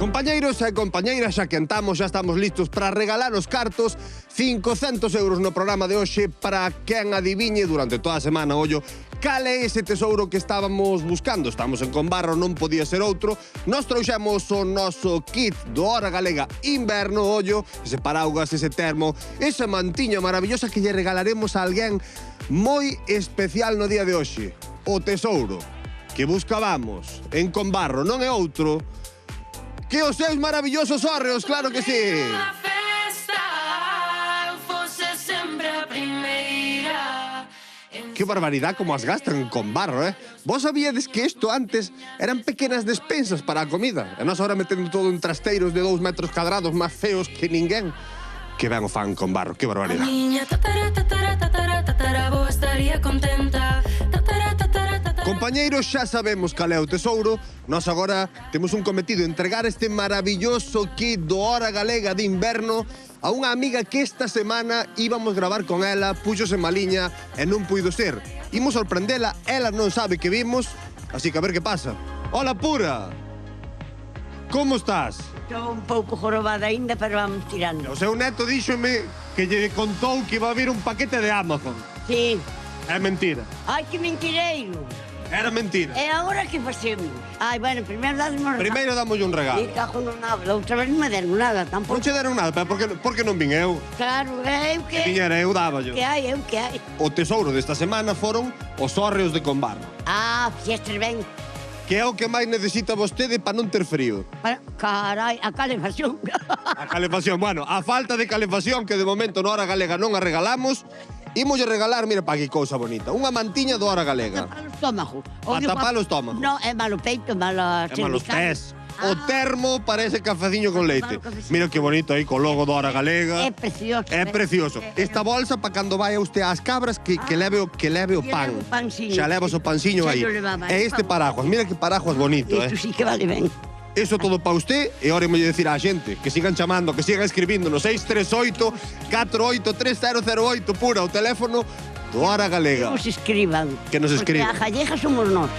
Compañeiros e compañeiras, xa quentamos, xa estamos listos para regalar os cartos. 500 euros no programa de hoxe para quen adiviñe durante toda a semana, ollo, cal é ese tesouro que estábamos buscando. Estamos en Combarro, non podía ser outro. Nos trouxemos o noso kit do Hora Galega Inverno, ollo, ese paraugas, ese termo, esa mantiña maravillosa que lle regalaremos a alguén moi especial no día de hoxe. O tesouro que buscábamos en Combarro non é outro que os seus maravillosos hórreos, claro que sí. Que barbaridade como as gastan con barro, eh? Vos sabíades que isto antes eran pequenas despensas para a comida? E nós agora metendo todo en trasteiros de 2 metros cadrados máis feos que ninguén. Que ben o fan con barro, que barbaridade. Compañeiros, xa sabemos cal é o tesouro. Nós agora temos un cometido, entregar este maravilloso kit do Hora Galega de Inverno a unha amiga que esta semana íbamos gravar con ela, puxose maliña e non puido ser. Imos sorprendela, ela non sabe que vimos, así que a ver que pasa. Hola, Pura! Como estás? Estou un pouco jorobada aínda, pero vamos tirando. O seu neto díxome que lle contou que iba a vir un paquete de Amazon. Sí. É mentira. Ai, que mentireiro. Era mentira. E agora que facemos? Ai, bueno, primeiro dadme un regalo. Primeiro damos un regalo. E cajo non nada, outra vez non me deron nada, tampouco. Non che deron nada, pero porque non vin eu? Claro, eu que... Se viñera eu, dáballo. Que hai, eu que hai. O tesouro desta semana foron os hórreos de Combarro. Ah, fiestas ben. Que é o que máis necesita vostede para non ter frío. Bueno, carai, a calefacción. A calefacción, bueno, a falta de calefacción que de momento na Hora Galega non a regalamos, ímolle regalar, mira pa que cousa bonita, unha mantiña do Hora Galega. Tapar o estómago. A tapar o estómago. Non, é malo peito, malo É malos cervical. pés. O termo para ese cafeciño con leite. Mira que bonito aí, co logo do Hora Galega. É precioso. É precioso. Esta bolsa para cando vai a usted ás cabras que leve o pan. levo o panciño. Xa levas o panciño Xa aí. yo levaba, E este paraguas, mira que paraguas bonito, Isto sí que vale ben. Eso todo para usted e ahora imos decir á xente que sigan chamando, que sigan escribindo no 638 483008 Pura, o teléfono do Hora Galega. Que nos escriban. Que nos escriban. Porque a gallega somos nós.